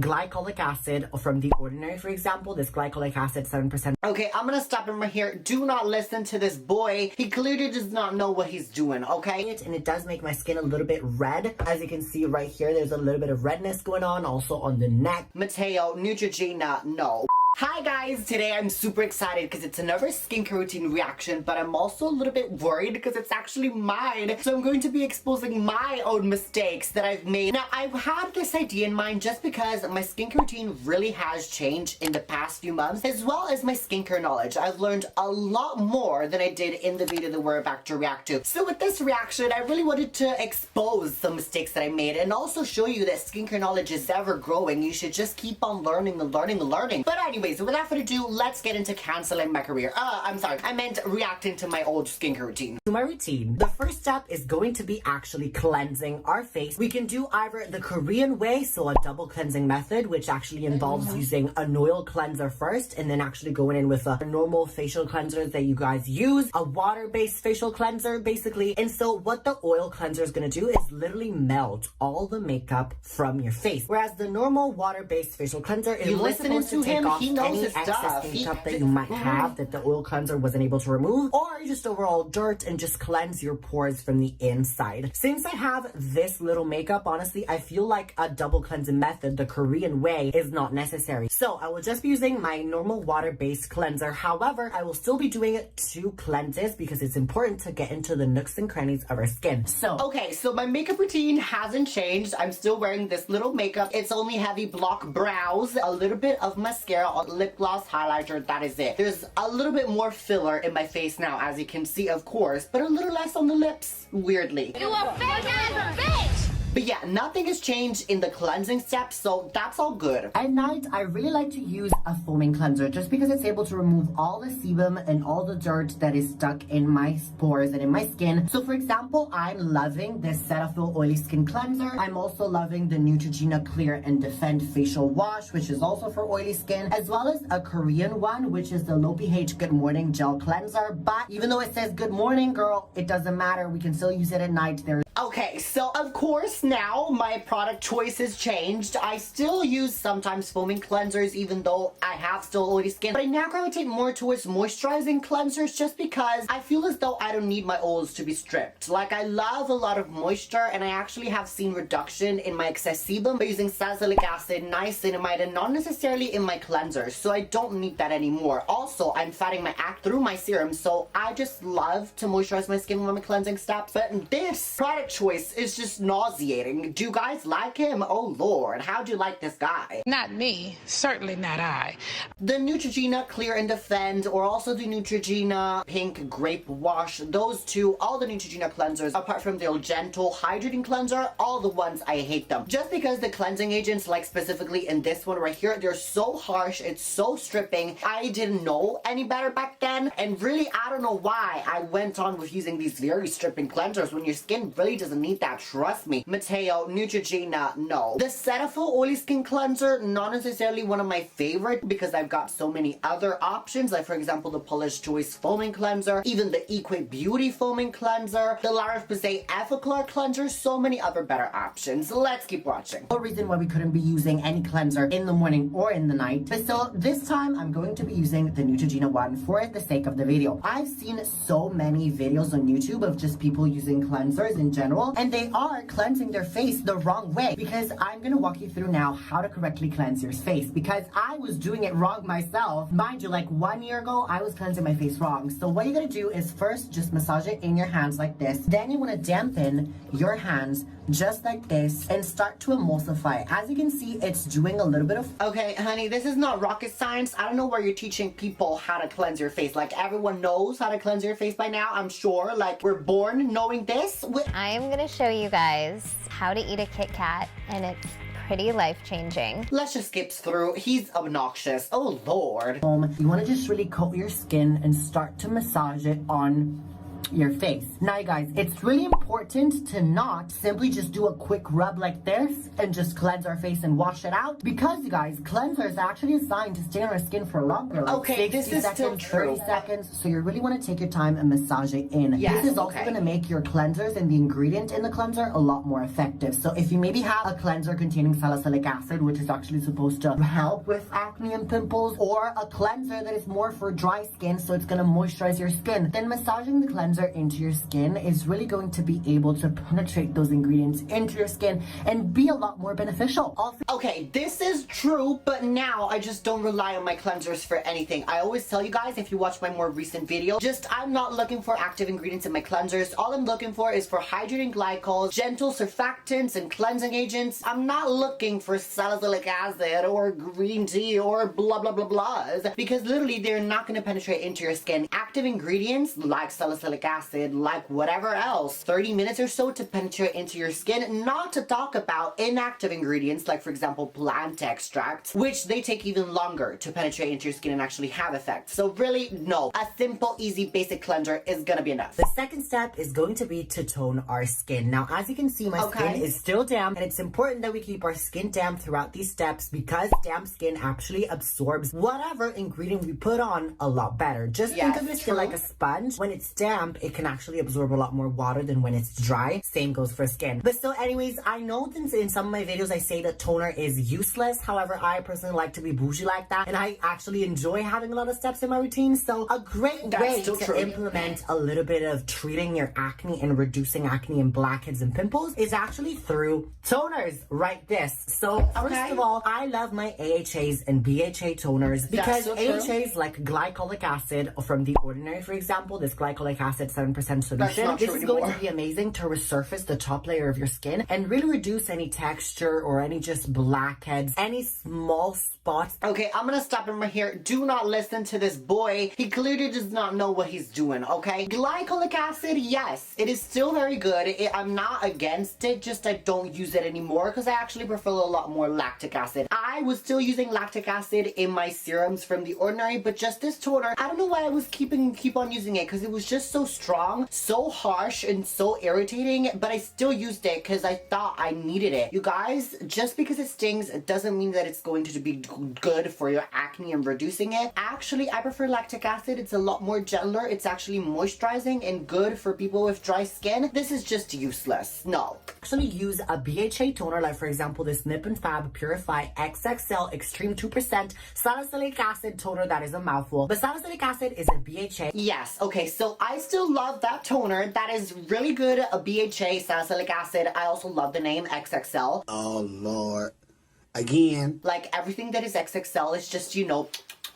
glycolic acid from The Ordinary, for example. This glycolic acid, 7%. Okay, I'm gonna stop him right here. Do not listen to this boy. He clearly does not know what he's doing, okay? And it does make my skin a little bit red. As you can see right here, there's a little bit of redness going on, also on the neck. Mateo, Neutrogena, no. Hi guys, today I'm super excited because it's another skincare routine reaction, but I'm also a little bit worried because it's actually mine. So I'm going to be exposing my own mistakes that I've made. Now, I've had this idea in mind just because my skincare routine really has changed in the past few months, as well as my skincare knowledge. I've learned a lot more than I did in the video that we're about to react to. So with this reaction, I really wanted to expose some mistakes that I made and also show you that skincare knowledge is ever growing. You should just keep on learning and learning and learning. But anyways, without further ado, let's get into canceling my career. I'm sorry, I meant reacting to my old skincare routine. To my routine, the first step is going to be actually cleansing our face. We can do either the Korean way, so a double cleansing method, which actually involves using an oil cleanser first and then actually going in with a normal facial cleanser that you guys use, a water-based facial cleanser basically. And so what the oil cleanser is going to do is literally melt all the makeup from your face, whereas the normal water-based facial cleanser is listening to him, he knows any excess makeup that you might have that the oil cleanser wasn't able to remove, or just overall dirt, and just cleanse your pores from the inside. Since I have this little makeup, honestly, I feel like a double cleansing method, the Korean way, is not necessary. So I will just be using my normal water-based cleanser. However, I will still be doing 2 cleanses because it's important to get into the nooks and crannies of our skin. So, okay, so my makeup routine hasn't changed. I'm still wearing this little makeup. It's only heavy block brows, a little bit of mascara, lip gloss, highlighter, that is it. There's a little bit more filler in my face now, as you can see, of course, but a little less on the lips, weirdly. You a fake ass bitch! But yeah, nothing has changed in the cleansing steps, so that's all good. At night, I really like to use a foaming cleanser just because it's able to remove all the sebum and all the dirt that is stuck in my pores and in my skin. So for example, I'm loving this Cetaphil Oily Skin Cleanser. I'm also loving the Neutrogena Clear and Defend Facial Wash, which is also for oily skin, as well as a Korean one, which is the Low pH Good Morning Gel Cleanser. But even though it says good morning, girl, it doesn't matter. We can still use it at night. Okay, so of course now my product choice has changed. I still use sometimes foaming cleansers even though I have still oily skin, but I now gravitate more towards moisturizing cleansers just because I feel as though I don't need my oils to be stripped. Like, I love a lot of moisture, and I actually have seen reduction in my excess sebum by using salicylic acid, niacinamide, and not necessarily in my cleansers, so I don't need that anymore. Also, I'm fatting my act through my serum, so I just love to moisturize my skin with my cleansing steps. But this product choice is just nauseating. Do you guys like him? Oh lord, how do you like this guy? Not me, certainly not I. The Neutrogena Clear and Defend, or also the Neutrogena Pink Grape Wash, those two, all the Neutrogena cleansers, apart from the Gentle Hydrating Cleanser, all the ones, I hate them. Just because the cleansing agents, like specifically in this one right here, they're so harsh, it's so stripping. I didn't know any better back then, and really, I don't know why I went on with using these very stripping cleansers when your skin really doesn't need that, trust me. Mateo, Neutrogena, no. The Cetaphil Oily Skin Cleanser, not necessarily one of my favorite because I've got so many other options, like for example the Paula's Choice Foaming Cleanser, even the Equate Beauty Foaming Cleanser, the La Roche-Posay Effaclar Cleanser, so many other better options. Let's keep watching. No reason why we couldn't be using any cleanser in the morning or in the night, but so this time I'm going to be using the Neutrogena one for the sake of the video. I've seen so many videos on YouTube of just people using cleansers in general, and they are cleansing their face the wrong way, because I'm gonna walk you through now how to correctly cleanse your face, because I was doing it wrong myself. Mind you, like 1 year ago, I was cleansing my face wrong. So what you're gonna do is first just massage it in your hands like this. Then you wanna dampen your hands just like this and start to emulsify. As you can see, it's doing a little bit of... Okay, honey, this is not rocket science. I don't know where you're teaching people how to cleanse your face. Like, everyone knows how to cleanse your face by now, I'm sure. Like, we're born knowing this. I am gonna show you guys how to eat a Kit Kat, and it's pretty life-changing. Let's just skip through. He's obnoxious. Oh, Lord. You want to just really coat your skin and start to massage it on your face. Now you guys, it's really important to not simply just do a quick rub like this and just cleanse our face and wash it out, because you guys, cleanser is actually designed to stay on our skin for longer. Like okay, this is seconds, still true. 30 seconds. So you really want to take your time and massage it in. Yes, this is also going to make your cleansers and the ingredient in the cleanser a lot more effective. So if you maybe have a cleanser containing salicylic acid, which is actually supposed to help with acne and pimples, or a cleanser that is more for dry skin, so it's going to moisturize your skin, then massaging the cleanser into your skin is really going to be able to penetrate those ingredients into your skin and be a lot more beneficial. Okay, this is true, but now I just don't rely on my cleansers for anything. I always tell you guys, if you watch my more recent video, I'm not looking for active ingredients in my cleansers. All I'm looking for is for hydrating glycols, gentle surfactants, and cleansing agents. I'm not looking for salicylic acid or green tea or blah blah blah blahs, because literally they're not going to penetrate into your skin. Active ingredients like salicylic acid, like whatever else, 30 minutes or so to penetrate into your skin. Not to talk about inactive ingredients like, for example, plant extracts, which they take even longer to penetrate into your skin and actually have effect. So really, no, a simple, easy, basic cleanser is gonna be enough. The second step is going to be to tone our skin. Now, as you can see, my skin is still damp, and it's important that we keep our skin damp throughout these steps, because damp skin actually absorbs whatever ingredient we put on a lot better. Just think of your skin like a sponge. When it's damp, it can actually absorb a lot more water than when it's dry. Same goes for skin. But still, anyways, I know that in some of my videos I say that toner is useless. However, I personally like to be bougie like that, and I actually enjoy having a lot of steps in my routine. So a great way to implement a little bit of treating your acne and reducing acne and blackheads and pimples is actually through toners, right? This. So first of all, I love my AHAs and BHA toners, because AHAs like glycolic acid from The Ordinary, for example, this glycolic acid 7% solution, this is going to be amazing to resurface the top layer of your skin and really reduce any texture or any just blackheads, any small spots. Okay, I'm gonna stop him right here. Do not listen to this boy. He clearly does not know what he's doing, okay? Glycolic acid, yes, it is still very good. I'm not against it, just I don't use it anymore because I actually prefer a lot more lactic acid. I was still using lactic acid in my serums from The Ordinary, but just this toner, I don't know why I was keep on using it, because it was just so strong, so harsh, and so irritating, but I still used it because I thought I needed it. You guys, just because it stings, it doesn't mean that it's going to be good for your acne and reducing it. Actually, I prefer lactic acid. It's a lot more gentler. It's actually moisturizing and good for people with dry skin. This is just useless. No. Actually use a BHA toner, like for example this Nip and Fab Purify XXL Extreme 2% salicylic acid toner. That is a mouthful, but salicylic acid is a BHA. Yes, okay, so I still love that toner. That is really good. A BHA salicylic acid. I also love the name XXL. Oh Lord. Again. Like everything that is XXL is just, you know,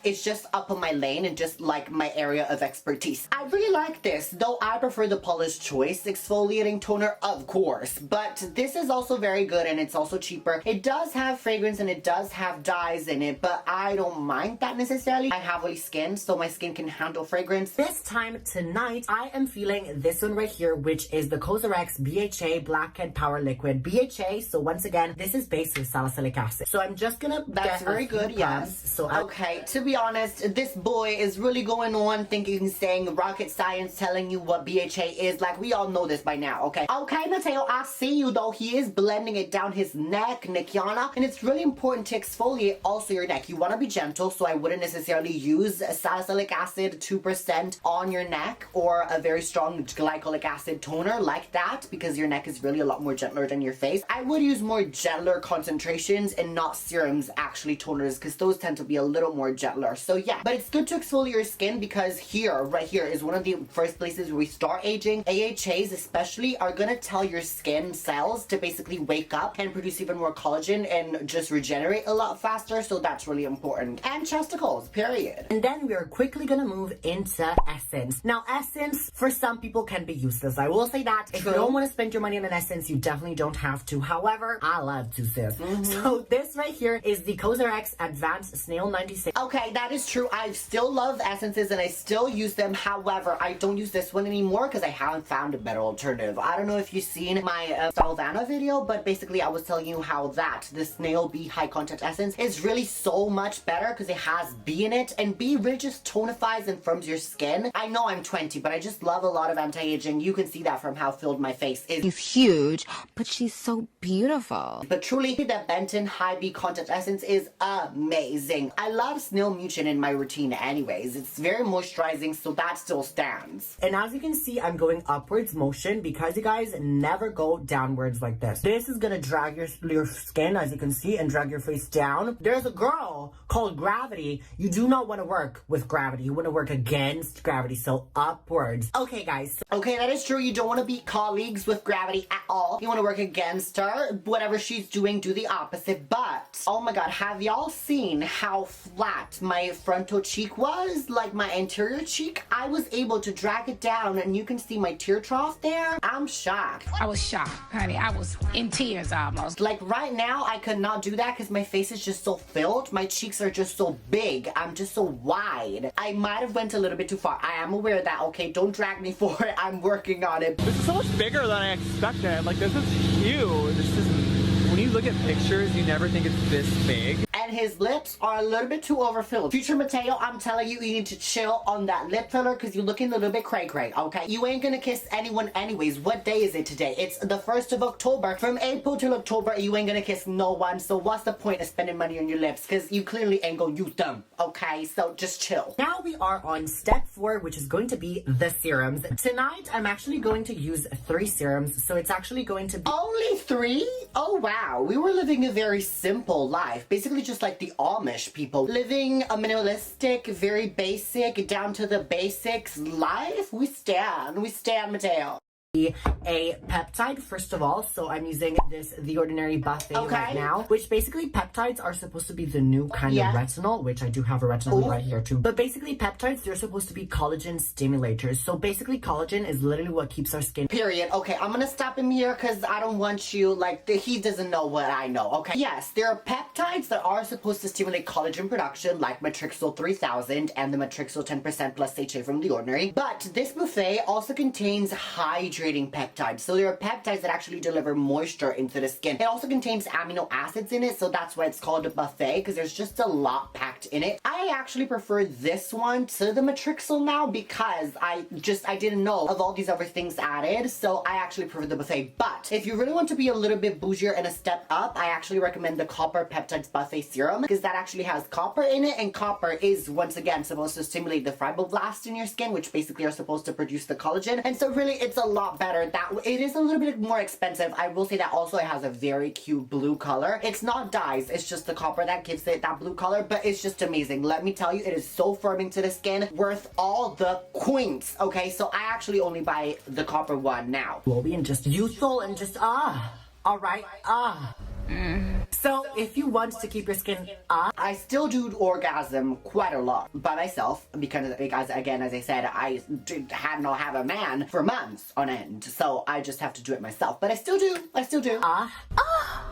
it's just up on my lane and just like my area of expertise. I really like this, though I prefer the Paula's Choice exfoliating toner, of course, but this is also very good and it's also cheaper. It does have fragrance and it does have dyes in it, but I don't mind that necessarily. I have oily skin, so my skin can handle fragrance. This time tonight, I am feeling this one right here, which is the Cosrx BHA Blackhead Power Liquid. BHA, so once again, this is based with salicylic acid. So I'm just gonna That's very good, yes. So okay, to be honest, this boy is really going on thinking, saying rocket science, telling you what BHA is. Like, we all know this by now, okay? Okay, Mateo, I see you, though. He is blending it down his neck, Nikiana, and it's really important to exfoliate also your neck. You want to be gentle, so I wouldn't necessarily use salicylic acid 2% on your neck or a very strong glycolic acid toner like that, because your neck is really a lot more gentler than your face. I would use more gentler concentrations and not serums, actually toners, because those tend to be a little more gentler. So yeah, but it's good to exfoliate your skin, because here, right here, is one of the first places where we start aging. AHAs especially are gonna tell your skin cells to basically wake up and produce even more collagen and just regenerate a lot faster, so that's really important. And chesticles, period. And then we're quickly gonna move into essence. Now, essence for some people can be useless. I will say that. If you don't want to spend your money on an essence, you definitely don't have to. However, I love to, sis. So this right here is the Cosrx Advanced Snail 96. Okay, that is true. I still love essences and I still use them. However, I don't use this one anymore because I haven't found a better alternative. I don't know if you've seen my Salvana video, but basically I was telling you how the snail bee high contact essence is really so much better because it has bee in it, and bee really just tonifies and firms your skin. I know I'm 20, but I just love a lot of anti-aging. You can see that from how filled my face is. She's huge, but she's so beautiful. But truly, the Benton High Bee Contact Essence is amazing. I love snail mucin in my routine anyways. It's very moisturizing, so that still stands. And as you can see, I'm going upwards motion because you guys never go downwards like this. This is gonna drag your skin, as you can see, and drag your face down. There's a girl called Gravity. You do not want to work with gravity. You want to work against gravity, so upwards. Okay, guys. Okay, that is true. You don't want to be colleagues with Gravity at all. You want to work against her. Whatever she's doing, do the opposite. But, oh my god, have y'all seen how flat my frontal cheek was? Like my anterior cheek? I was able to drag it down and you can see my tear trough there. I'm shocked. I was shocked, honey. I was in tears almost. Like right now, I could not do that because my face is just so filled. My cheeks are just so big. I'm just so wide. I might have went a little bit too far. I am aware of that. Okay, don't drag me for it. I'm working on it. This is so much bigger than I expected. Like, this is huge. This is, when you look at pictures, you never think it's this big. And his lips are a little bit too overfilled. Future Mateo, I'm telling you, you need to chill on that lip filler because you're looking a little bit cray-cray, okay? You ain't gonna kiss anyone anyways. What day is it today? It's the 1st of October. From April till October, you ain't gonna kiss no one. So what's the point of spending money on your lips? Because you clearly ain't gonna use them, okay? So just chill. Now we are on step 4, which is going to be the serums. Tonight, I'm actually going to use 3 serums. So it's actually going to be... Only 3? Oh, wow. We were living a very simple life. Basically just like the Amish people. Living a minimalistic, very basic, down to the basics life. We stand, Mateo. A peptide first of all, so I'm using this The Ordinary Buffet Okay. right now, which basically peptides are supposed to be the new kind of retinol, which I do have a retinol right here too. But basically peptides, they're supposed to be collagen stimulators. So basically collagen is literally what keeps our skin. Period. Okay, I'm gonna stop him here because I don't want you, like, he doesn't know what I know, okay? Yes, there are peptides that are supposed to stimulate collagen production, like Matrixyl 3000 and the Matrixyl 10% plus HA from The Ordinary. But this buffet also contains hydrating peptides. So there are peptides that actually deliver moisture into the skin. It also contains amino acids in it, so that's why it's called a buffet, because there's just a lot packed in it. I actually prefer this one to the Matrixyl now because I didn't know of all these other things added, so I actually prefer the buffet. But if you really want to be a little bit bougier and a step up, I actually recommend the Copper Peptides Buffet Serum because that actually has copper in it, and copper is once again supposed to stimulate the fibroblasts in your skin, which basically are supposed to produce the collagen. And so really it's a lot better. That it is a little bit more expensive. I will say that also it has a very cute blue color. It's not dyes, it's just the copper that gives it that blue color, but it's just amazing. Let me tell you, it is so firming to the skin, worth all the coins. Okay, so I actually only buy the copper one now. Glowy and just youthful and just alright, So if you want to keep your skin I still do orgasm quite a lot by myself because again, as I said, I had not have a man for months on end, so I just have to do it myself. But I still do.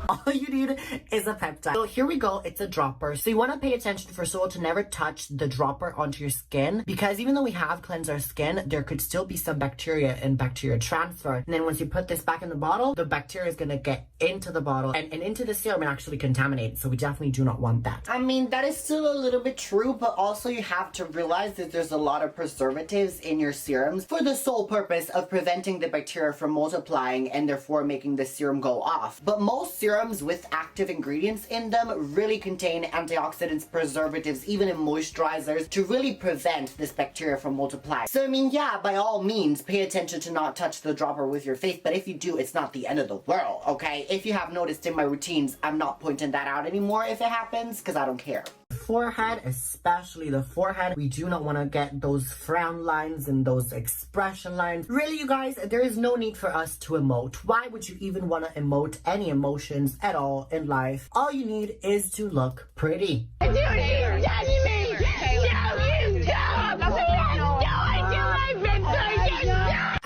all you need is a peptide. So here we go, it's a dropper. So you want to pay attention first of all to never touch the dropper onto your skin, because even though we have cleansed our skin, there could still be some bacteria and bacteria transfer. And then once you put this back in the bottle, the bacteria is going to get into the bottle and into the serum and actually contaminate. So we definitely do not want that. I mean, that is still a little bit true, but also you have to realize that there's a lot of preservatives in your serums for the sole purpose of preventing the bacteria from multiplying and therefore making the serum go off. But most serums with active ingredients in them really contain antioxidants, preservatives, even in moisturizers to really prevent this bacteria from multiplying. So I mean, yeah, by all means, pay attention to not touch the dropper with your face, but if you do, it's not the end of the world, okay? If you have noticed in my routines, I'm not pointing that out anymore if it happens, because I don't care. Forehead, especially the forehead, we do not want to get those frown lines and those expression lines. Really, you guys, there is no need for us to emote. Why would you even want to emote any emotions at all in life? All you need is to look pretty.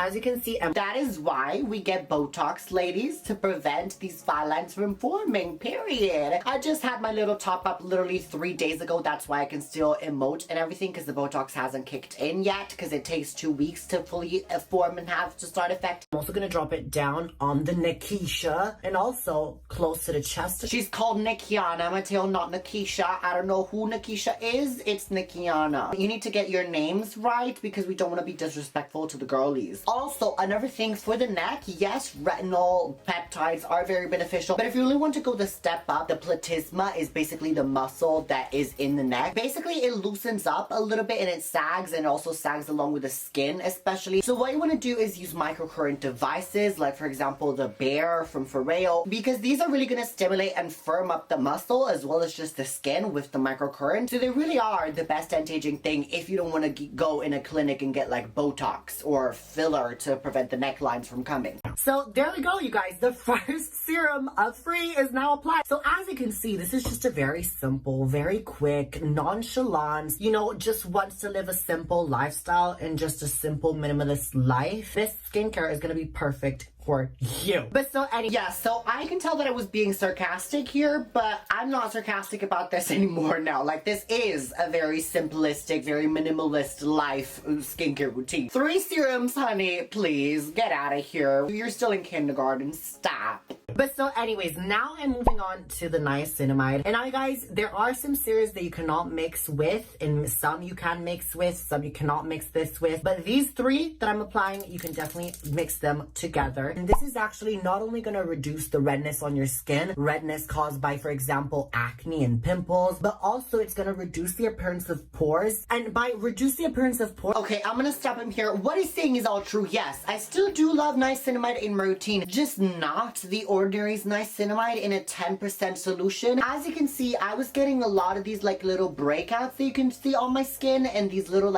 as you can see, and that is why we get Botox, ladies, to prevent these fine lines from forming, period. I just had my little top up literally 3 days ago. That's why I can still emote and everything, because the Botox hasn't kicked in yet, because it takes 2 weeks to fully form and have to start effect. I'm also gonna drop it down on the Nikisha and also close to the chest. She's called Nikiana, Mateo, not Nikisha. I don't know who Nikisha is. It's Nikiana. You need to get your names right because we don't want to be disrespectful to the girlies. Also, another thing for the neck, yes, retinol, peptides are very beneficial, but if you really want to go the step up, the platysma is basically the muscle that is in the neck. Basically, it loosens up a little bit and it sags, and also sags along with the skin especially. So what you want to do is use microcurrent devices, like for example the Bear from Foreo, because these are really going to stimulate and firm up the muscle as well as just the skin with the microcurrent. So they really are the best anti-aging thing if you don't want to go in a clinic and get like Botox or filler to prevent the necklines from coming. So there we go, you guys. The first serum of free is now applied. So as you can see, this is just a very simple, very quick, nonchalant, you know, just wants to live a simple lifestyle and just a simple minimalist life. This skincare is going to be perfect for you. But so yeah, so I can tell that I was being sarcastic here, but I'm not sarcastic about this anymore now. Like, this is a very simplistic, very minimalist life skincare routine. 3 serums, honey, please get out of here. You're still in kindergarten, stop. But so anyways, now I'm moving on to the niacinamide. And now guys, there are some serums that you cannot mix with, and some you can mix with, some you cannot mix this with. But these 3 that I'm applying, you can definitely mix them together. And this is actually not only going to reduce the redness on your skin, redness caused by, for example, acne and pimples, but also it's going to reduce the appearance of pores. And by reduce the appearance of pores, okay, I'm going to stop him here. What he's saying is all true. Yes, I still do love niacinamide in my routine, just not the Ordinary's niacinamide in a 10% solution. As you can see, I was getting a lot of these like little breakouts that you can see on my skin and these little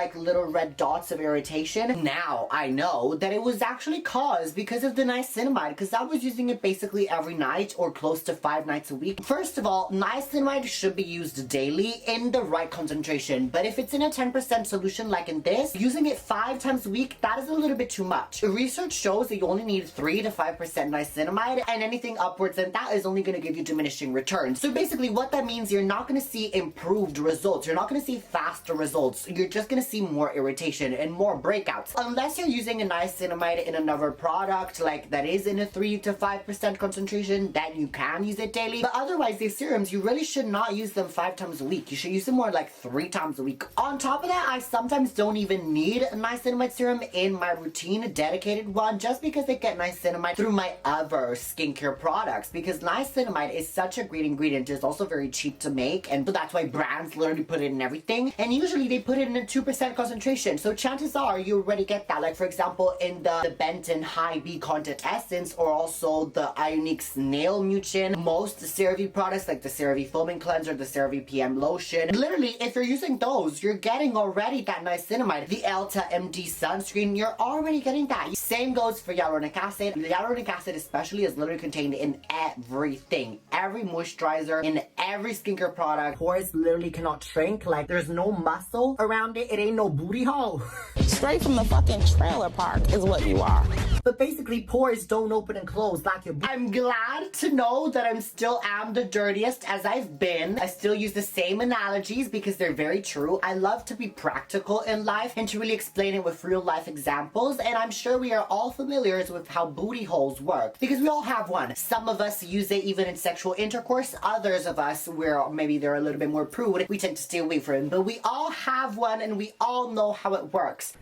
red dots of irritation. Now I know that it was actually caused because of the niacinamide, because I was using it basically every night or close to 5 nights a week. First of all, niacinamide should be used daily in the right concentration, but if it's in a 10% solution like in this, using it 5 times a week, that is a little bit too much. Research shows that you only need 3 to 5% niacinamide, and anything upwards than that is only going to give you diminishing returns. So basically what that means, you're not going to see improved results. You're not going to see faster results. You're just going to see more irritation and more breakouts. Unless you're using a niacinamide in another product like that is in a 3 to 5% concentration, then you can use it daily. But otherwise, these serums, you really should not use them 5 times a week. You should use them more like 3 times a week. On top of that, I sometimes don't even need a niacinamide serum in my routine, a dedicated one, just because I get niacinamide through my other skincare products, because niacinamide is such a great ingredient. It's also very cheap to make, and so that's why brands literally put it in everything, and usually they put it in a 2% concentration, so chances are you already get that. Like for example, in the Benton High B Content Essence, or also the Ionique Nail Mucin, most CeraVe products like the CeraVe Foaming Cleanser, the CeraVe PM Lotion, literally if you're using those, you're getting already that niacinamide. The Elta MD Sunscreen, you're already getting that. Same goes for hyaluronic acid. The hyaluronic acid especially is literally contained in everything. Every moisturizer, in every skincare product. Pores literally cannot shrink. Like, there's no muscle around it. It ain't no booty hole. Straight from the fucking trailer park is what you are. But basically, pores don't open and close like your I'm glad to know that I'm still am the dirtiest as I've been. I still use the same analogies because they're very true. I love to be practical in life and to really explain it with real life examples. And I'm sure we are all familiar with how booty holes work, because we all have one. Some of us use it even in sexual intercourse. Others of us, where maybe they're a little bit more prude, we tend to stay away from it. But we all have one and we all know how it works.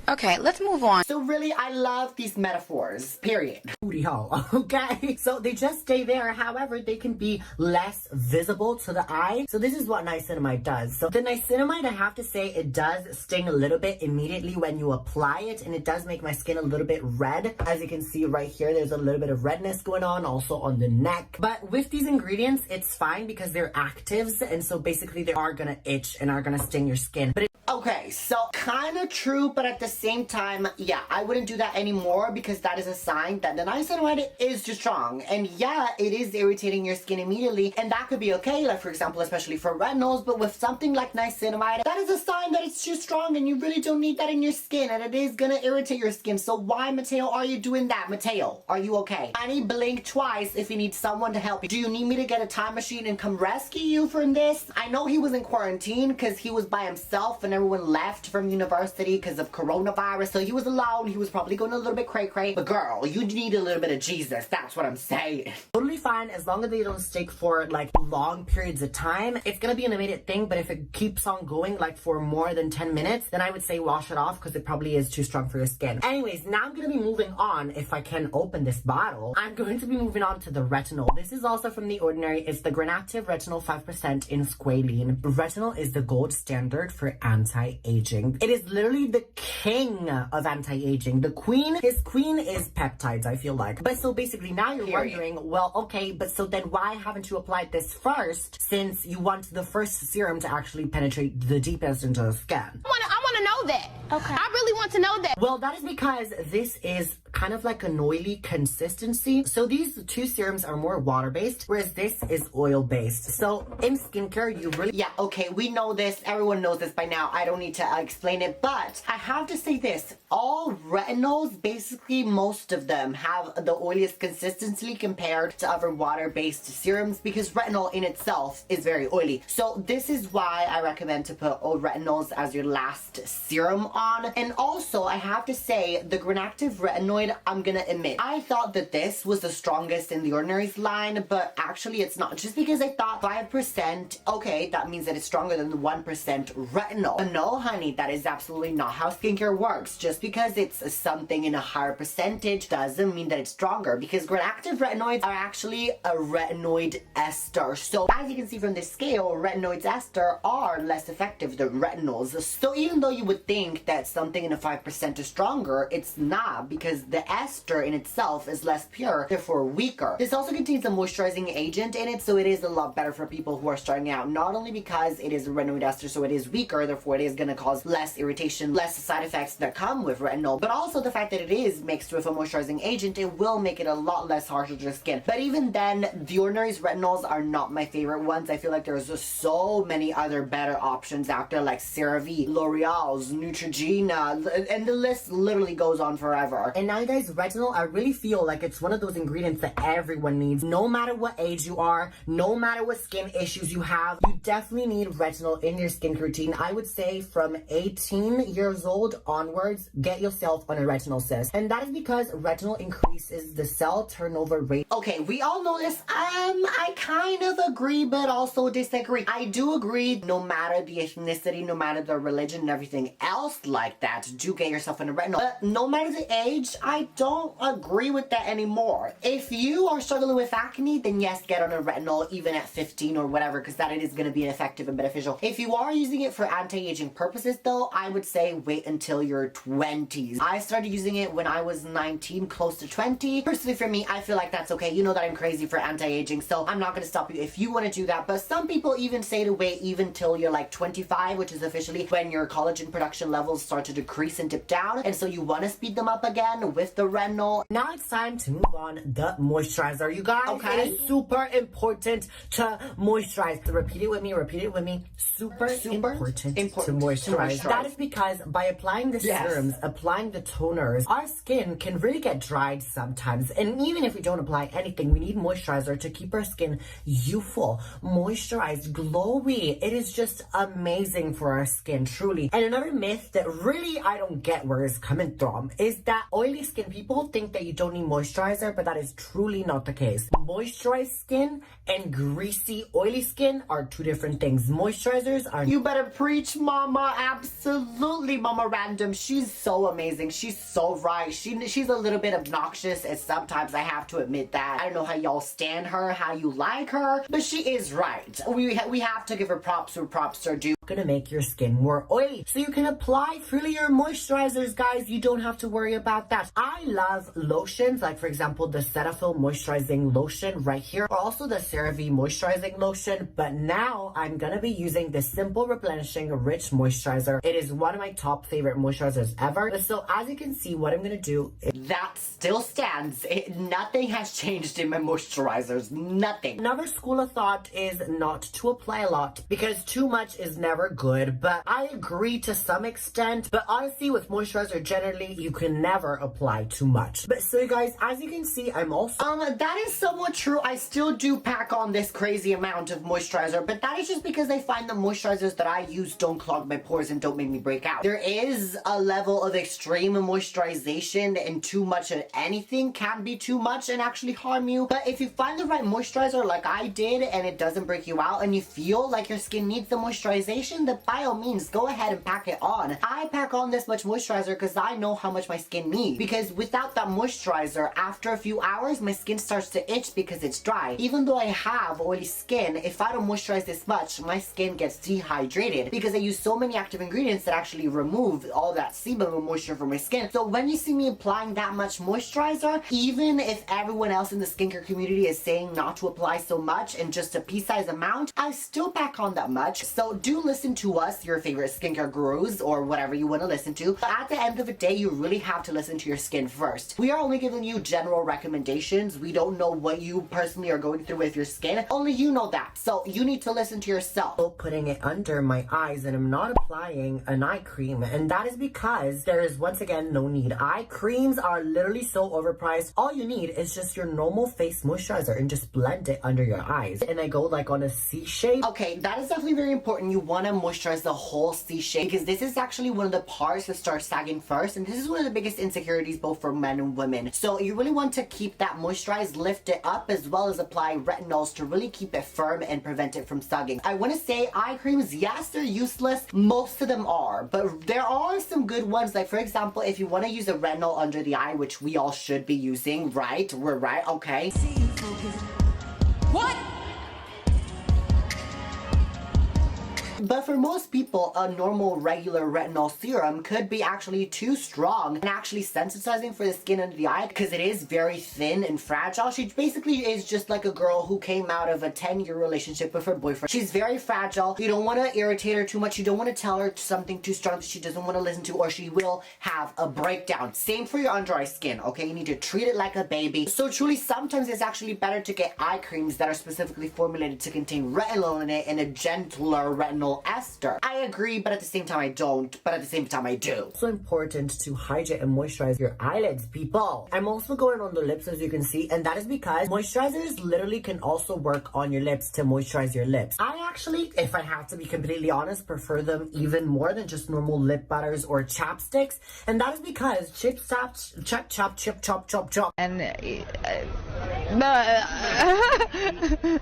Okay, let's move on. So really, I love these metaphors, period. Booty hole, okay? So they just stay there. However, they can be less visible to the eye. So this is what niacinamide does. So the niacinamide, I have to say, it does sting a little bit immediately when you apply it. And it does make my skin a little bit red. As you can see right here, there's a little bit of redness going on, also on the neck. But with these ingredients, it's fine because they're actives. And so basically, they are gonna itch and are gonna sting your skin. But okay, so kind of true, but at the same time, yeah, I wouldn't do that anymore because that is a sign that the niacinamide is too strong. And yeah, it is irritating your skin immediately, and that could be okay, like for example, especially for retinols, but with something like niacinamide, that is a sign that it's too strong and you really don't need that in your skin, and it is gonna irritate your skin. So why, Mateo, are you doing that? Mateo, are you okay? Honey, blink twice if you need someone to help you. Do you need me to get a time machine and come rescue you from this? I know he was in quarantine because he was by himself and everyone left from university because of coronavirus, so he was alone. He was probably going a little bit cray-cray, but girl, you need a little bit of Jesus. That's what I'm saying. Totally fine as long as they don't stick for like long periods of time. It's gonna be an immediate thing, but if it keeps on going like for more than 10 minutes, then I would say wash it off because it probably is too strong for your skin. Anyways, now I'm gonna be moving on. If I can open this bottle, I'm going to be moving on to the retinol. This is also from The Ordinary. It's the Granactive Retinol 5% in squalene. Retinol is the gold standard for anti-aging. It is literally the king of anti-aging. The queen, his queen is peptides, I feel like. But so basically now you're wondering, well, okay, but so then why haven't you applied this first, since you want the first serum to actually penetrate the deepest into the skin? I want to know that. Okay. I really want to know that. Well, that is because this is kind of like an oily consistency. So these two serums are more water-based, whereas this is oil-based. So in skincare, you really... Yeah, okay, we know this. Everyone knows this by now. I don't need to explain it, but I have to say this. All retinols, basically most of them, have the oiliest consistency compared to other water-based serums because retinol in itself is very oily. So this is why I recommend to put retinols as your last serum on. And also, I have to say, the Granactive Retinoid, I'm gonna admit, I thought that this was the strongest in the Ordinary's line, but actually it's not. Just because I thought 5%, okay, that means that it's stronger than the 1% retinol. But no, honey, that is absolutely not how skincare works. Just because it's something in a higher percentage doesn't mean that it's stronger, because Granactive Retinoids are actually a retinoid ester. So as you can see from this scale, retinoids ester are less effective than retinols. So even though you would think that something in a 5% is stronger, it's not, because the ester in itself is less pure, therefore weaker. This also contains a moisturizing agent in it, so it is a lot better for people who are starting out, not only because it is a retinoid ester, so it is weaker, therefore it is going to cause less irritation, less side effects that come with retinol, but also the fact that it is mixed with a moisturizing agent, it will make it a lot less harsh on your skin. But even then, The Ordinary's retinols are not my favorite ones. I feel like there's just so many other better options out there, like CeraVe, L'Oreal's, Neutrogena, and the list literally goes on forever. And now, guys, retinol, I really feel like it's one of those ingredients that everyone needs. No matter what age you are, no matter what skin issues you have, you definitely need retinol in your skincare routine. I would say from 18 years old onwards, get yourself on a retinol, sis. And that is because retinol increases the cell turnover rate. Okay, we all know this. I kind of agree, but also disagree. I do agree, no matter the ethnicity, no matter the religion and everything else like that, do get yourself on a retinol. But no matter the age, I don't agree with that anymore. If you are struggling with acne, then yes, get on a retinol even at 15 or whatever, because that it is going to be effective and beneficial. If you are using it for anti-aging purposes though, I would say wait until your 20s. I started using it when I was 19, close to 20. Personally for me, I feel like that's okay. You know that I'm crazy for anti-aging, so I'm not going to stop you if you want to do that. But some people even say to wait even till you're like 25, which is officially when your collagen production levels start to decrease and dip down, and so you want to speed them up again with the retinol. Now it's time to move on the moisturizer, you guys. Okay. It is super important to moisturize. So repeat it with me. Super important to moisturize. That is because by applying the serums, applying the toners, our skin can really get dried sometimes. And even if we don't apply anything, we need moisturizer to keep our skin youthful, moisturized, glowy. It is just amazing for our skin, truly. And another myth that really I don't get where it's coming from is that oily skin people think that you don't need moisturizer, but that is truly not the case. Moisturized skin and greasy, oily skin are two different things. Moisturizers are... You better preach, mama. Absolutely, Mama Random. She's so amazing. She's so right. She's a little bit obnoxious, and sometimes I have to admit that. I don't know how y'all stand her, how you like her, but she is right. We have to give her props where props are due. Gonna make your skin more oily, so you can apply freely your moisturizers, guys. You don't have to worry about that. I love lotions, like for example, the Cetaphil Moisturizing Lotion right here, or also the CeraVe Moisturizing Lotion. But now I'm gonna be using the Simple Replenishing Rich Moisturizer. It is one of my top favorite moisturizers ever. So as you can see, what I'm gonna do is that still stands. Nothing has changed in my moisturizers. Nothing. another school of thought is not to apply a lot because too much is never good, but I agree to some extent. But honestly, with moisturizer generally, you can never apply too much. But so you guys, as you can see, I'm also that is somewhat true. I still do pack on this crazy amount of moisturizer, but that is just because I find the moisturizers that I use don't clog my pores and don't make me break out. There is a level of extreme moisturization, and too much of anything can be too much and actually harm you. But if you find the right moisturizer like I did and it doesn't break you out and you feel like your skin needs the moisturization, then by all means go ahead and pack it on. I pack on this much moisturizer because I know how much my skin needs, because without that moisturizer, after a few hours my skin starts to itch because it's dry. Even though I have oily skin, if I don't moisturize this much, my skin gets dehydrated because I use so many active ingredients that actually remove all that sebum and moisture from my skin. So when you see me applying that much moisturizer, even if everyone else in the skincare community is saying not to apply so much and just a pea-sized amount, I still pack on that much. So do listen to us, your favorite skincare gurus or whatever you want to listen to. But at the end of the day, you really have to listen to your skin first. We are only giving you general recommendations. We don't know what you personally are going through with your skin. Only you know that. So you need to listen to yourself. putting it under my eyes and I'm not applying an eye cream, and that is because there is once again no need. Eye creams are literally so overpriced. All you need is just your normal face moisturizer and just blend it under your eyes. And I go like on a C shape. Okay, that is definitely very important. You want to moisturize the whole C shape because this is actually one of the parts that starts sagging first, and this is one of the biggest insecurities both for men and women. So you really want to keep that moisturized, lift it up, as well as apply retinols to really keep it firm and prevent it from sagging. I want to say eye creams, yes, they're useless. Most of them are, but there are some good ones. Like for example, if you want to use a retinol under the eye, which we all should be using, right? We're right, okay? What? But for most people, a normal regular retinol serum could be actually too strong and actually sensitizing for the skin under the eye because it is very thin and fragile. She basically is just like a girl who came out of a 10-year relationship with her boyfriend. She's very fragile. You don't want to irritate her too much. You don't want to tell her something too strong that she doesn't want to listen to, or she will have a breakdown. Same for your under eye skin, okay? You need to treat it like a baby. So truly, sometimes it's actually better to get eye creams that are specifically formulated to contain retinol in it and a gentler retinol ester. I agree, but at the same time I don't, but at the same time I do. It's so important to hydrate and moisturize your eyelids, people. I'm also going on the lips, as you can see, and that is because moisturizers literally can also work on your lips to moisturize your lips. I actually, if I have to be completely honest, prefer them even more than just normal lip butters or chapsticks, and that is because chop. And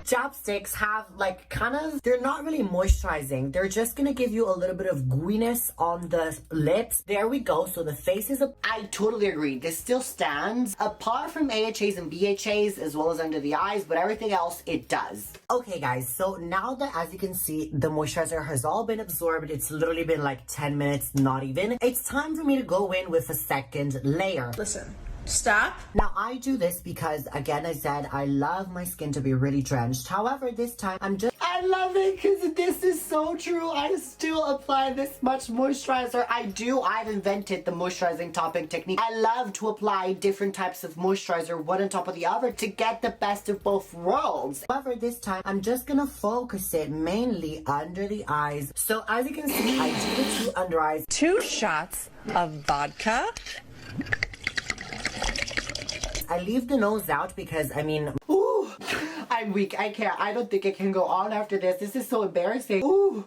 chapsticks have like kind of, they're not really moisturizing. They're just gonna give you a little bit of gooiness on the lips. There we go. So the face is I totally agree. This still stands apart from AHAs and BHAs as well as under the eyes, but everything else it does. Okay guys, so now that, as you can see, the moisturizer has all been absorbed, it's literally been like 10 minutes, not even. It's time for me to go in with a second layer. Listen, stop. Now I do this because, again, I said I love my skin to be really drenched. However, this time I love it because this is so true. I still apply this much moisturizer. I've invented the moisturizing topping technique. I love to apply different types of moisturizer one on top of the other to get the best of both worlds. However, this time I'm just gonna focus it mainly under the eyes. So as you can see, I do the two under eyes. 2 shots of vodka. I leave the nose out because, I mean, Ooh, I'm weak. I can't. I don't think I can go on after this. This is so embarrassing. Ooh.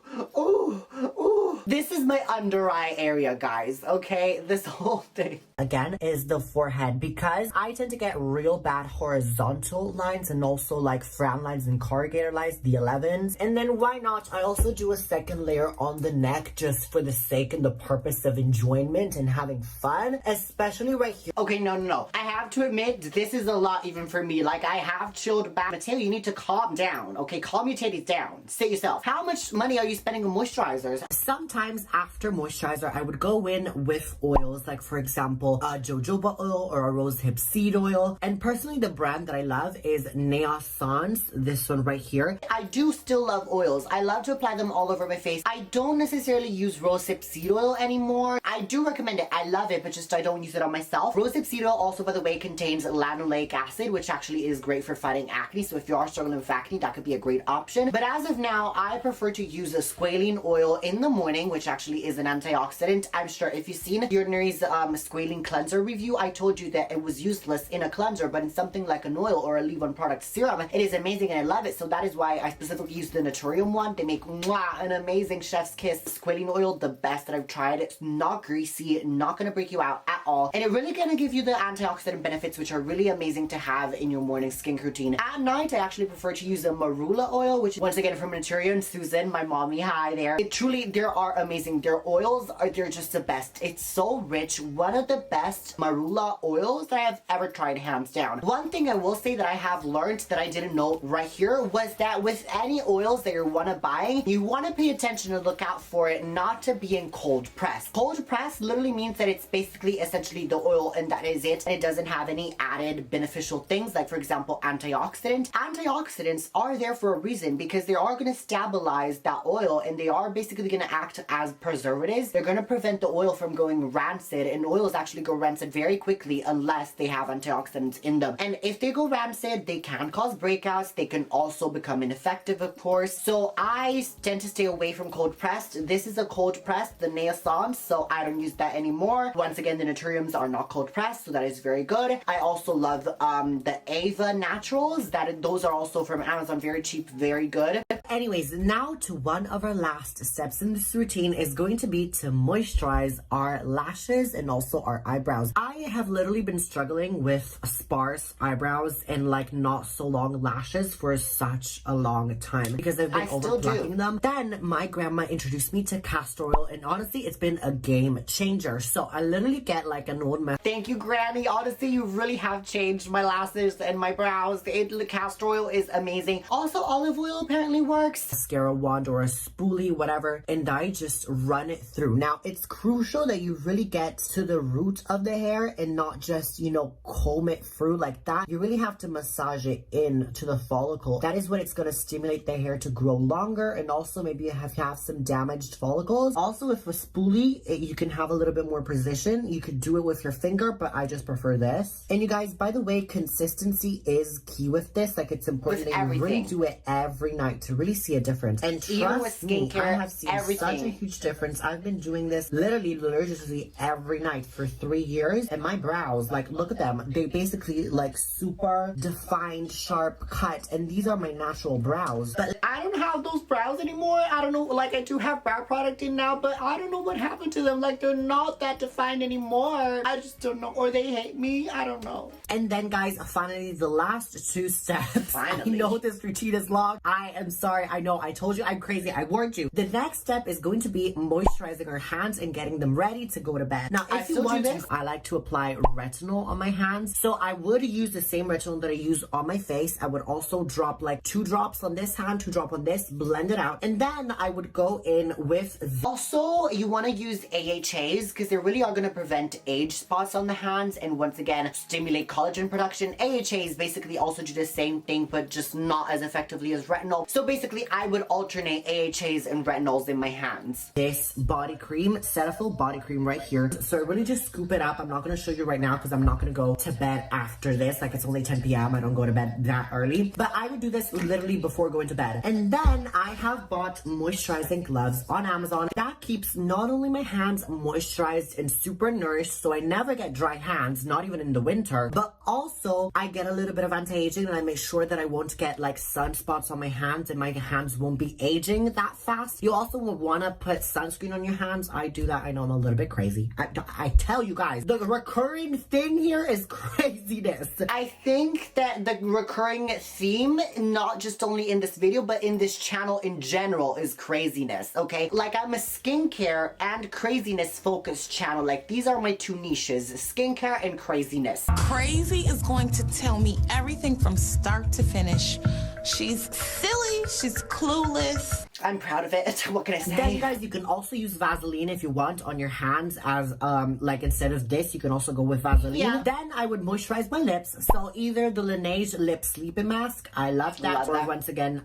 This is my under eye area, guys, okay? This whole thing. again, is the forehead, because I tend to get real bad horizontal lines and also like frown lines and corrugator lines, the 11s. And then why not? I also do a second layer on the neck just for the sake and the purpose of enjoyment and having fun, especially right here. Okay, no. I have to admit, this is a lot even for me. Like, I have chilled back. Mateo, you need to calm down, okay? Calm your titties down. Sit yourself. How much money are you spending on moisturizers? Sometimes Sometimes after moisturizer, I would go in with oils, like for example, a jojoba oil or a rosehip seed oil. And personally, the brand that I love is Niacinamide, this one right here. I do still love oils. I love to apply them all over my face. I don't necessarily use rosehip seed oil anymore. I do recommend it. I love it, but just I don't use it on myself. Rosehip seed oil also, by the way, contains linoleic acid, which actually is great for fighting acne. So if you are struggling with acne, that could be a great option. But as of now, I prefer to use a squalene oil in the morning, which actually is an antioxidant. I'm sure if you've seen The Ordinary's squalene cleanser review, I told you that it was useless in a cleanser, but in something like an oil or a leave-on product serum, it is amazing and I love it. So that is why I specifically use the Naturium one. They make an amazing chef's kiss squalene oil, the best that I've tried. It's not greasy, not gonna break you out at all, and it really gonna give you the antioxidant benefits, which are really amazing to have in your morning skincare routine. At night, I actually prefer to use a marula oil, which once again from Naturium. Susan, my mommy, hi there. It truly, they are amazing. Their oils they're just the best. It's so rich. One of the best marula oils that I have ever tried, hands down. One thing I will say that I have learned that I didn't know right here was that with any oils that you want to buy, you want to pay attention and look out for it not to be in cold press. Cold press literally means that it's basically essentially the oil and that is it, and it doesn't have any added beneficial things like, for example, antioxidant. Antioxidants are there for a reason because they are going to stabilize that oil and they are basically going to act as preservatives. They're going to prevent the oil from going rancid, and oils actually go rancid very quickly unless they have antioxidants in them. And if they go rancid, they can cause breakouts. They can also become ineffective, of course. So I tend to stay away from cold pressed. This is a cold pressed, the Naissance, so I don't use that anymore. Once again, the Naturiums are not cold pressed, so that is very good. I also love the Ava Naturals. Those are also from Amazon, very cheap, very good. Anyways, now to one of our last steps in this routine is going to be to moisturize our lashes and also our eyebrows. I have literally been struggling with sparse eyebrows and like not so long lashes for such a long time because I've been overplucking them. Then my grandma introduced me to castor oil, and honestly, it's been a game changer. So I literally get like an old man. Thank you, Granny. Honestly, you really have changed my lashes and my brows. The castor oil is amazing. Also, olive oil apparently works. Mascara wand or a spoolie, whatever, and I just run it through. Now, it's crucial that you really get to the root of the hair and not just, you know, comb it through like that. You really have to massage it in to the follicle. That is when it's going to stimulate the hair to grow longer, and also maybe you have some damaged follicles. Also, with a spoolie, you can have a little bit more precision. You could do it with your finger, but I just prefer this. And you guys, by the way, consistency is key with this. Like, it's important that you really do it every night to really see a difference. And trust me, I have seen such a huge difference. I've been doing this literally every night for 3 years, and my brows, like, look at them. They basically like super defined, sharp cut, and these are my natural brows. But I don't have those brows anymore. I don't know, like, I do have brow product in now, but I don't know what happened to them. Like, they're not that defined anymore. I just don't know, or they hate me. I don't know. And then, guys, finally, the last 2 steps. Finally. I know this routine is long. I am sorry. I know I told you I'm crazy. I warned you. The next step is going to be moisturizing our hands and getting them ready to go to bed. Now, if you want this, I like to apply retinol on my hands. So I would use the same retinol that I use on my face. I would also drop like 2 drops on this hand, 2 drops on this, blend it out. And then I would go in with also, you want to use AHAs because they really are going to prevent age spots on the hands and once again stimulate collagen production. AHAs basically also do the same thing, but just not as effectively as retinol. So basically, I would alternate AHAs and retinols in my hands. This body cream, Cetaphil body cream right here. So I really just scoop it up. I'm not going to show you right now because I'm not going to go to bed after this. Like, it's only 10 p.m. I don't go to bed that early. But I would do this literally before going to bed. And then I have bought moisturizing gloves on Amazon. That keeps not only my hands moisturized and super nourished, so I never get dry hands, not even in the winter, but also I get a little bit of anti-aging, and I make sure that I won't get like sunspots on my hands and my hands won't be aging that fast. You also will want to put sunscreen on your hands. I do that. I know I'm a little bit crazy. I tell you guys, the recurring thing here is craziness. I think that the recurring theme, not just only in this video, but in this channel in general, is craziness, okay? Like, I'm a skincare and craziness focused channel. Like, these are my 2 niches, skincare and craziness. Crazy is going to tell me everything from start to finish. She's silly, she's clueless. I'm proud of it. What can I say? Then, guys, you can also use Vaseline if you want on your hands as, like, instead of this, you can also go with Vaseline. Yeah. Then I would moisturize my lips. So either the Laneige Lip Sleeping Mask, I love that, or once again,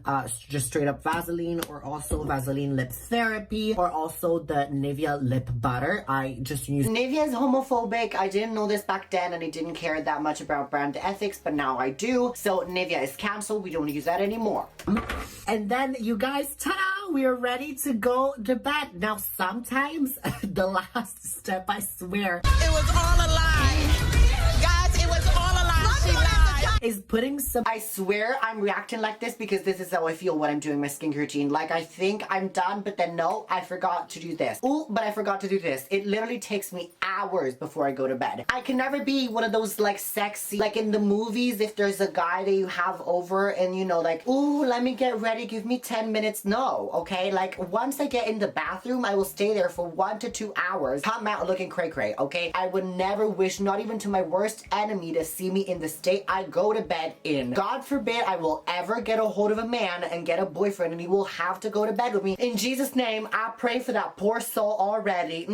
just straight up Vaseline, or also Vaseline Lip Therapy, or also the Nivea Lip Butter. I just use... Nivea is homophobic. I didn't know this back then, and I didn't care that much about brand ethics, but now I do. So Nivea is canceled. We don't use that anymore. And then, you guys, ta-da! We are ready to go to bed. Now, sometimes, the last step, I swear... It was all a lie. Guys, it was all a lie. She lied. is putting some... I swear I'm reacting like this because this is how I feel when I'm doing my skincare routine. Like, I think I'm done, but then no, I forgot to do this. Ooh, but I forgot to do this. It literally takes me hours before I go to bed. I can never be one of those, like, sexy, like in the movies, if there's a guy that you have over and, you know, like, ooh, let me get ready, give me 10 minutes. No, okay? Like, once I get in the bathroom, I will stay there for 1 to 2 hours. Come out looking cray-cray, okay? I would never wish, not even to my worst enemy, to see me in the state I go to bed in. God forbid I will ever get a hold of a man and get a boyfriend and he will have to go to bed with me. In Jesus' name, I pray for that poor soul already.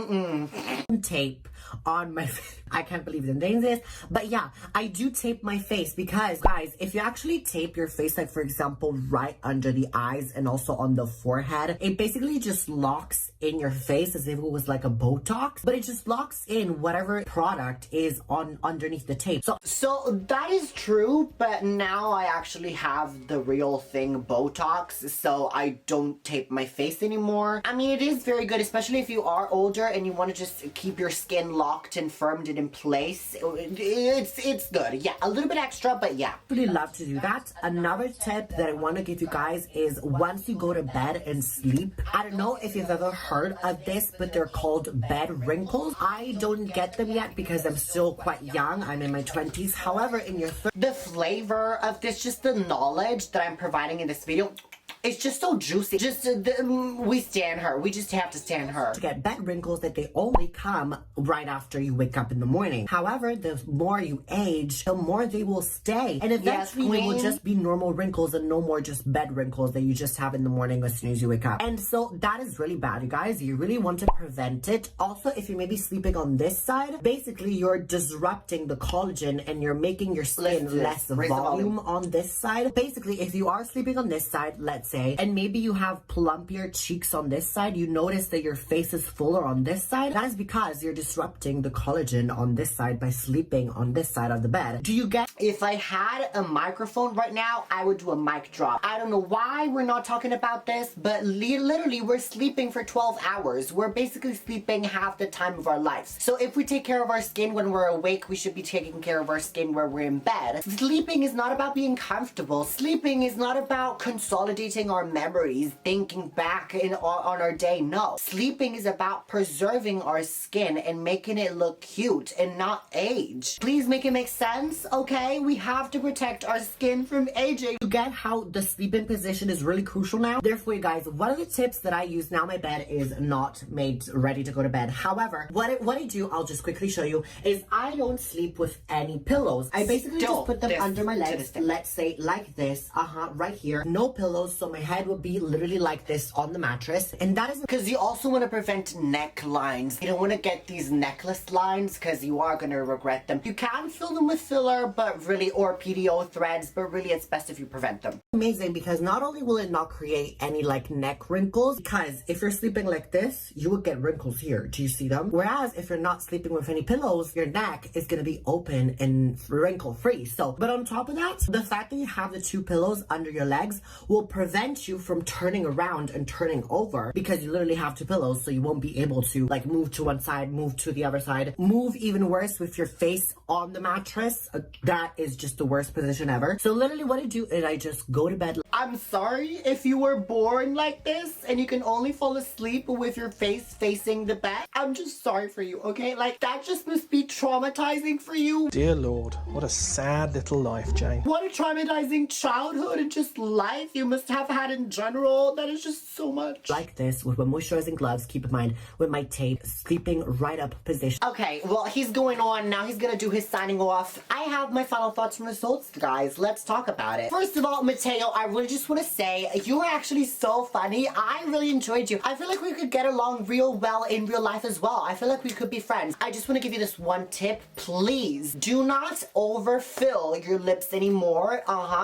Tape on my face. I can't believe I'm doing this, but yeah, I do tape my face because, guys, if you actually tape your face, like for example, right under the eyes and also on the forehead, it basically just locks in your face as if it was like a Botox, but it just locks in whatever product is on underneath the tape. So that is true, but now I actually have the real thing Botox, so I don't tape my face anymore. I mean, it is very good, especially if you are older and you want to just keep your skin locked and firmed and in place. It's good. Yeah, a little bit extra, but yeah. Really love to do that. Another tip that I want to give you guys is once you go to bed and sleep, I don't know if you've ever heard of this, but they're called bed wrinkles. I don't get them yet because I'm still quite young. I'm in my 20s. However, in your the flavor of this, just the knowledge that I'm providing in this video, it's just so juicy. Just, we stan her. We just have to stan her. To get bed wrinkles, that they only come right after you wake up in the morning. However, the more you age, the more they will stay. And eventually they will just be normal wrinkles and no more just bed wrinkles that you just have in the morning as soon as you wake up. And so that is really bad, you guys. You really want to prevent it. Also, if you're maybe sleeping on this side, basically you're disrupting the collagen and you're making your skin less volume on this side. Basically, if you are sleeping on this side, let's say, and maybe you have plumpier cheeks on this side, you notice that your face is fuller on this side, that is because you're disrupting the collagen on this side by sleeping on this side of the bed. Do you get? If I had a microphone right now, I would do a mic drop. I don't know why we're not talking about this, but literally we're sleeping for 12 hours. We're basically sleeping half the time of our lives. So if we take care of our skin when we're awake, we should be taking care of our skin where we're in bed. Sleeping is not about being comfortable. Sleeping is not about consolidating our memories, thinking back on our day. No. Sleeping is about preserving our skin and making it look cute and not age. Please make it make sense, okay? We have to protect our skin from aging. You get how the sleeping position is really crucial now? Therefore, you guys, one of the tips that I use now, my bed is not made ready to go to bed. However, what I do, I'll just quickly show you, is I don't sleep with any pillows. I basically just put them under my legs, let's say like this, right here. No pillows, so my head will be literally like this on the mattress. And that is because you also want to prevent neck lines. You don't want to get these necklace lines because you are going to regret them. You can fill them with filler, but really, or PDO threads, but really it's best if you prevent them. Amazing, because not only will it not create any like neck wrinkles, because if you're sleeping like this, you will get wrinkles here. Do you see them? Whereas if you're not sleeping with any pillows, your neck is going to be open and wrinkle free. So, but on top of that, the fact that you have the 2 pillows under your legs will prevent you from turning around and turning over, because you literally have 2 pillows, so you won't be able to like move to one side, move to the other side, move even worse with your face on the mattress. That is just the worst position ever. So literally what I do is I just go to bed. I'm sorry if you were born like this and you can only fall asleep with your face facing the bed. I'm just sorry for you, okay? Like, that just must be traumatizing for you. Dear Lord, what a sad little life, Jane. What a traumatizing childhood and just life you must have have had in general. That is just so much. Like this with my moisturizing gloves, keep in mind, with my tape, sleeping right up position. Okay, well, he's going on now. He's gonna do his signing off. I have my final thoughts and results, guys. Let's talk about it. First of all, Mateo, I really just want to say you were actually so funny. I really enjoyed you. I feel like we could get along real well in real life as well. I feel like we could be friends. I just want to give you this one tip. Please do not overfill your lips anymore.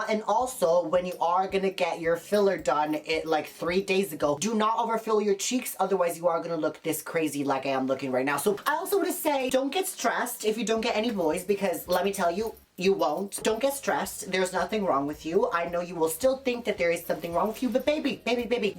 And also, when you are gonna get your filler done like 3 days ago, do not overfill your cheeks. Otherwise, you are gonna look this crazy like I am looking right now. So I also want to say, don't get stressed if you don't get any boys, because let me tell you, you won't. Don't get stressed. There's nothing wrong with you. I know you will still think that there is something wrong with you, but baby,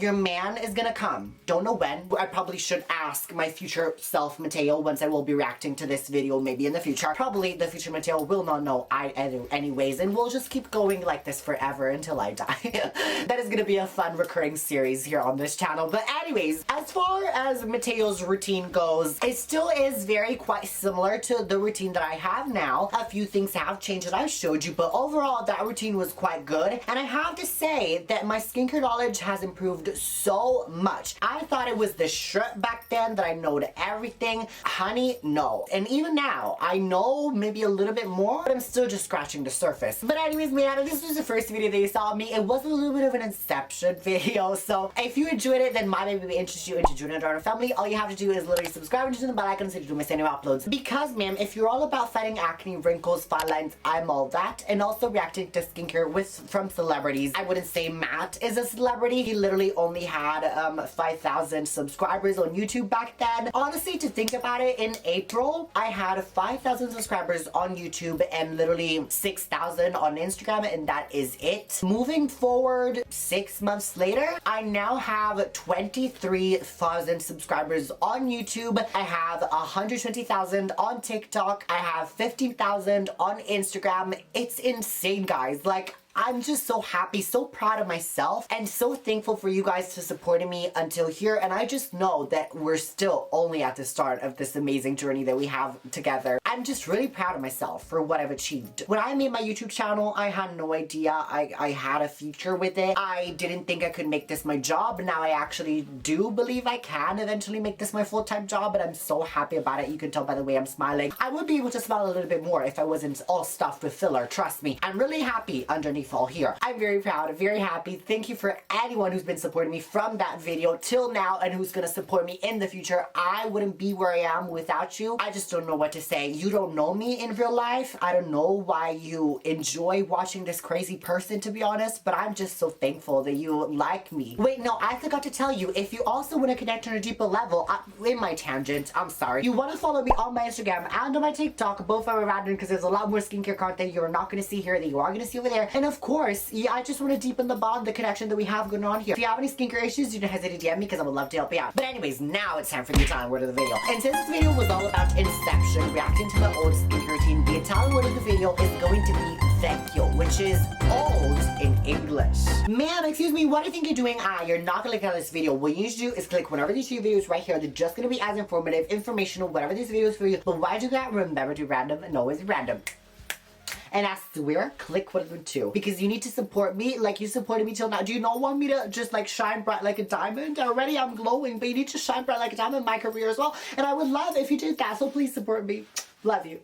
your man is gonna come. Don't know when. I probably should ask my future self, Mateo, once I will be reacting to this video maybe in the future. Probably the future Mateo will not know anyways, and we'll just keep going like this forever until I die. That is gonna be a fun recurring series here on this channel. But anyways, as far as Mateo's routine goes, it still is quite similar to the routine that I have now. A few things have changed that I showed you, but overall that routine was quite good. And I have to say that my skincare knowledge has improved so much. I thought it was the shrimp back then that I know everything. Honey, no. And even now, I know maybe a little bit more, but I'm still just scratching the surface. But anyways, man, this was the first video that you saw of me. It was a little bit of an inception video, so if you enjoyed it, then my maybe interest you into joining our family. All you have to do is literally subscribe and turn the bell icon so you don't miss any uploads. Because, ma'am, if you're all about fighting acne, wrinkles, fine lines, I'm all that. And also reacting to skincare from celebrities. I wouldn't say Matt is a celebrity. He literally only had 5,000 subscribers on YouTube back then. Honestly, to think about it, in April, I had 5,000 subscribers on YouTube and literally 6,000 on Instagram, and that is it. Moving forward, 6 months later, I now have 23,000 subscribers on YouTube. I have 120,000 on TikTok. I have 15,000 on Instagram. It's insane, guys. Like, I'm just so happy, so proud of myself, and so thankful for you guys for supporting me until here. And I just know that we're still only at the start of this amazing journey that we have together. I'm just really proud of myself for what I've achieved. When I made my YouTube channel, I had no idea I had a future with it. I didn't think I could make this my job. Now I actually do believe I can eventually make this my full-time job, but I'm so happy about it. You can tell by the way I'm smiling. I would be able to smile a little bit more if I wasn't all stuffed with filler. Trust me. I'm really happy underneath all here. I'm very proud, very happy. Thank you for anyone who's been supporting me from that video till now and who's gonna support me in the future. I wouldn't be where I am without you. I just don't know what to say. You don't know me in real life. I don't know why you enjoy watching this crazy person, to be honest, but I'm just so thankful that you like me. Wait, no, I forgot to tell you, if you also want to connect on a deeper level, in my tangent, I'm sorry, you want to follow me on my Instagram and on my TikTok, both are random because there's a lot more skincare content you're not going to see here that you are going to see over there. And of course, yeah, I just want to deepen the bond, the connection that we have going on here. If you have any skincare issues, you don't hesitate to DM me because I would love to help you out. But anyways, now it's time for the Italian word of the video. And since this video was all about Inception, reacting to my old skincare routine, the Italian word of the video is going to be thank you, which is old in English. Man, excuse me, what do you think you're doing? You're not gonna click on this video. What you need to do is click whenever these two videos right here. They're just gonna be as informative, informational, whatever these videos for you. But why do that? Remember to random and always random. And I swear, click one of them too. Because you need to support me like you supported me till now. Do you not want me to just like shine bright like a diamond? Already I'm glowing, but you need to shine bright like a diamond in my career as well. And I would love if you did that, so please support me. Love you.